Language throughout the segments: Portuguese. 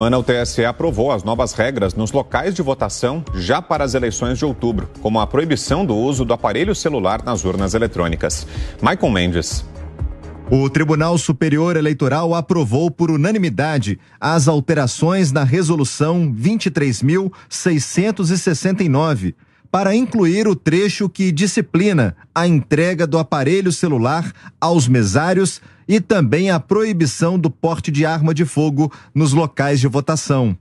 O TSE aprovou as novas regras nos locais de votação já para as eleições de outubro, como a proibição do uso do aparelho celular nas urnas eletrônicas. Maicon Mendes. O Tribunal Superior Eleitoral aprovou por unanimidade as alterações na Resolução 23.669 para incluir o trecho que disciplina a entrega do aparelho celular aos mesários e também a proibição do porte de arma de fogo nos locais de votação.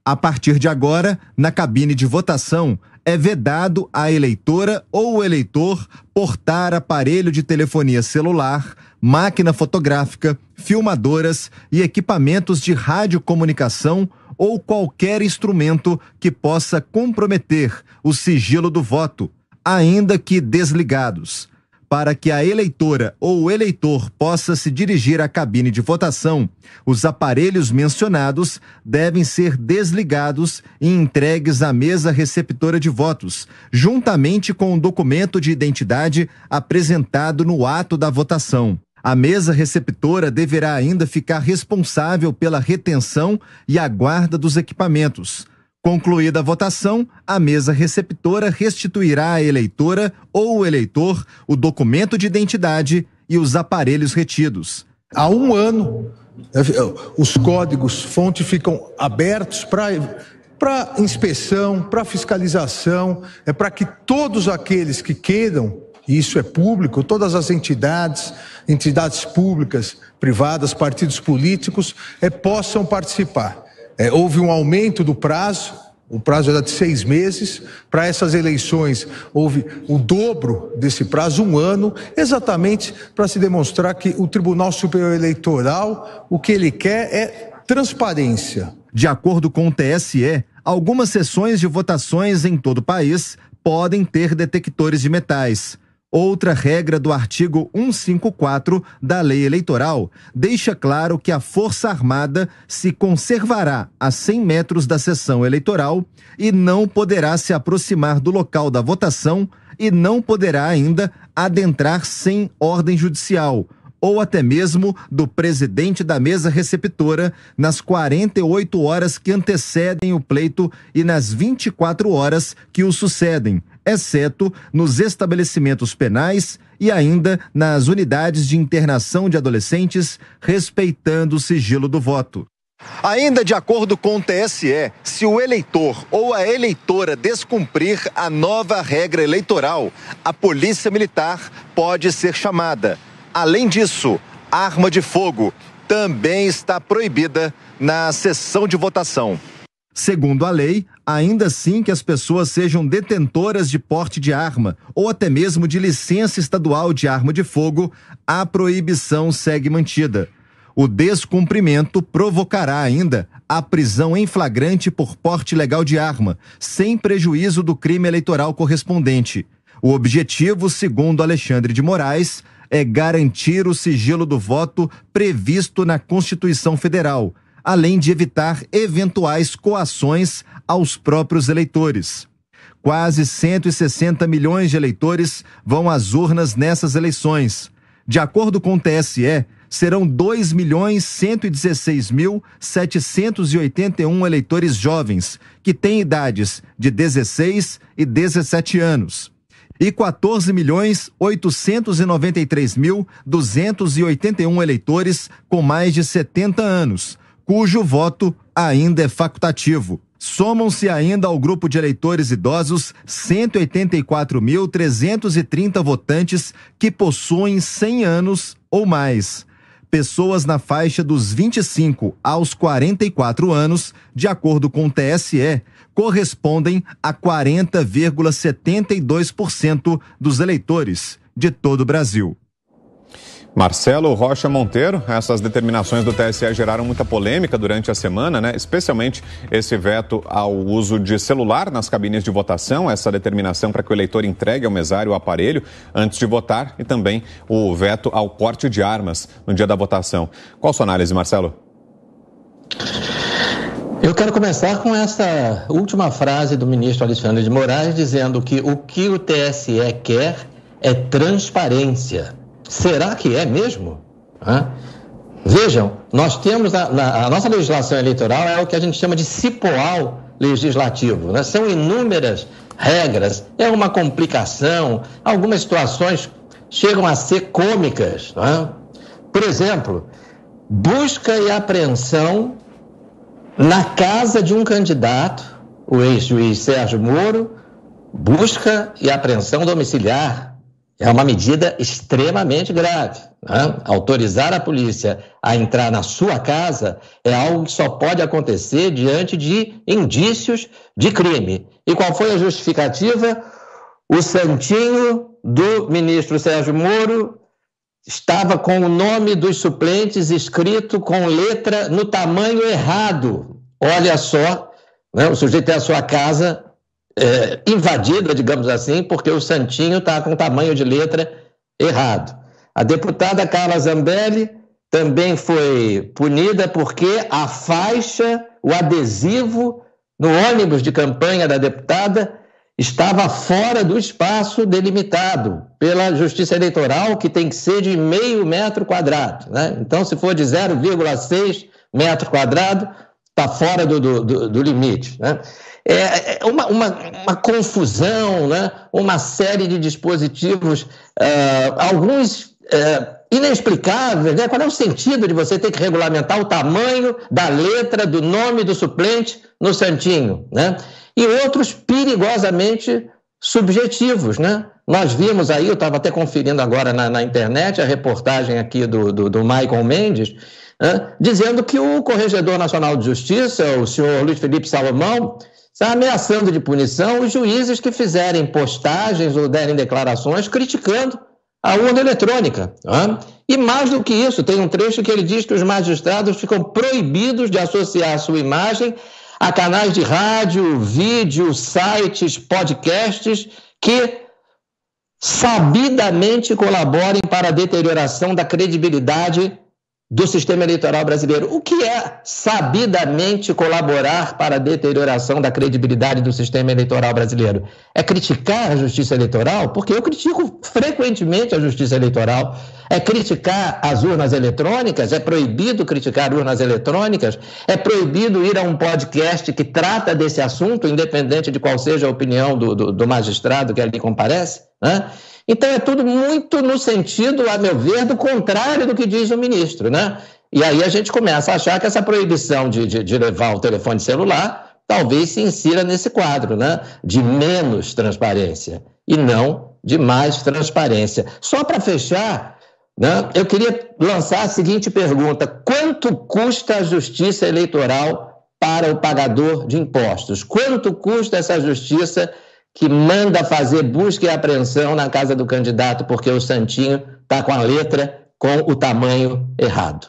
A partir de agora, na cabine de votação, é vedado à eleitora ou o eleitor portar aparelho de telefonia celular, máquina fotográfica, filmadoras e equipamentos de radiocomunicação ou qualquer instrumento que possa comprometer o sigilo do voto, ainda que desligados. Para que a eleitora ou o eleitor possa se dirigir à cabine de votação, os aparelhos mencionados devem ser desligados e entregues à mesa receptora de votos, juntamente com o documento de identidade apresentado no ato da votação. A mesa receptora deverá ainda ficar responsável pela retenção e a guarda dos equipamentos. Concluída a votação, a mesa receptora restituirá à eleitora ou o eleitor o documento de identidade e os aparelhos retidos. Há um ano, os códigos-fonte ficam abertos para inspeção, para fiscalização, para que todos aqueles que queiram, e isso é público, todas as entidades públicas, privadas, partidos políticos, possam participar. Houve um aumento do prazo, o prazo era de 6 meses, para essas eleições houve o dobro desse prazo, 1 ano, exatamente para se demonstrar que o Tribunal Superior Eleitoral, o que ele quer é transparência. De acordo com o TSE, algumas sessões de votações em todo o país podem ter detectores de metais. Outra regra do artigo 154 da Lei Eleitoral deixa claro que a Força Armada se conservará a 100 metros da sessão eleitoral e não poderá se aproximar do local da votação e não poderá ainda adentrar sem ordem judicial ou até mesmo do presidente da mesa receptora nas 48 horas que antecedem o pleito e nas 24 horas que o sucedem, exceto nos estabelecimentos penais e ainda nas unidades de internação de adolescentes, respeitando o sigilo do voto. Ainda de acordo com o TSE, se o eleitor ou a eleitora descumprir a nova regra eleitoral, a Polícia Militar pode ser chamada. Além disso, arma de fogo também está proibida na sessão de votação. Segundo a lei, ainda assim que as pessoas sejam detentoras de porte de arma ou até mesmo de licença estadual de arma de fogo, a proibição segue mantida. O descumprimento provocará ainda a prisão em flagrante por porte ilegal de arma, sem prejuízo do crime eleitoral correspondente. O objetivo, segundo Alexandre de Moraes, é garantir o sigilo do voto previsto na Constituição Federal, além de evitar eventuais coações aos próprios eleitores. Quase 160 milhões de eleitores vão às urnas nessas eleições. De acordo com o TSE, serão 2.116.781 eleitores jovens, que têm idades de 16 e 17 anos. E 14.893.281 eleitores com mais de 70 anos, cujo voto ainda é facultativo. Somam-se ainda ao grupo de eleitores idosos 184.330 votantes que possuem 100 anos ou mais. Pessoas na faixa dos 25 aos 44 anos, de acordo com o TSE, correspondem a 40,72% dos eleitores de todo o Brasil. Marcelo Rocha Monteiro, essas determinações do TSE geraram muita polêmica durante a semana, né? Especialmente esse veto ao uso de celular nas cabines de votação, essa determinação para que o eleitor entregue ao mesário o aparelho antes de votar e também o veto ao porte de armas no dia da votação. Qual a sua análise, Marcelo? Eu quero começar com essa última frase do ministro Alexandre de Moraes, dizendo que o TSE quer é transparência. Será que é mesmo? Vejam, nós temos a nossa legislação eleitoral é o que a gente chama de cipoal legislativo, né? São inúmeras regras, é uma complicação, algumas situações chegam a ser cômicas, né? Por exemplo, busca e apreensão na casa de um candidato, o ex-juiz Sérgio Moro, busca e apreensão domiciliar. É uma medida extremamente grave, né? Autorizar a polícia a entrar na sua casa é algo que só pode acontecer diante de indícios de crime. E qual foi a justificativa? O santinho do ministro Sérgio Moro estava com o nome dos suplentes escrito com letra no tamanho errado. Olha só, né? O sujeito tem a sua casa invadida, digamos assim, porque o santinho está com o tamanho de letra errado. A deputada Carla Zambelli também foi punida porque a faixa, o adesivo no ônibus de campanha da deputada estava fora do espaço delimitado pela Justiça Eleitoral, que tem que ser de meio metro quadrado, né? Então, se for de 0,6 metro quadrado, está fora do limite, né? É uma confusão, né? Uma série de dispositivos, alguns inexplicáveis, né? Qual é o sentido de você ter que regulamentar o tamanho da letra do nome do suplente no santinho, né? E outros perigosamente subjetivos, né? Nós vimos aí, eu estava até conferindo agora na internet a reportagem aqui do Michael Mendes, dizendo que o Corregedor Nacional de Justiça, o senhor Luiz Felipe Salomão, está ameaçando de punição os juízes que fizerem postagens ou derem declarações criticando a urna eletrônica. E mais do que isso, tem um trecho que ele diz que os magistrados ficam proibidos de associar a sua imagem a canais de rádio, vídeo, sites, podcasts que sabidamente colaborem para a deterioração da credibilidade do sistema eleitoral brasileiro. O que é sabidamente colaborar para a deterioração da credibilidade do sistema eleitoral brasileiro? É criticar a justiça eleitoral? Porque eu critico frequentemente a justiça eleitoral. É criticar as urnas eletrônicas? É proibido criticar urnas eletrônicas? É proibido ir a um podcast que trata desse assunto, independente de qual seja a opinião do magistrado que ali comparece, né? Então é tudo muito no sentido, a meu ver, do contrário do que diz o ministro, né? E aí a gente começa a achar que essa proibição de levar o telefone celular talvez se insira nesse quadro, né? De menos transparência e não de mais transparência. Só para fechar, né, eu queria lançar a seguinte pergunta: quanto custa a justiça eleitoral para o pagador de impostos? Quanto custa essa justiça que manda fazer busca e apreensão na casa do candidato porque o santinho está com a letra com o tamanho errado?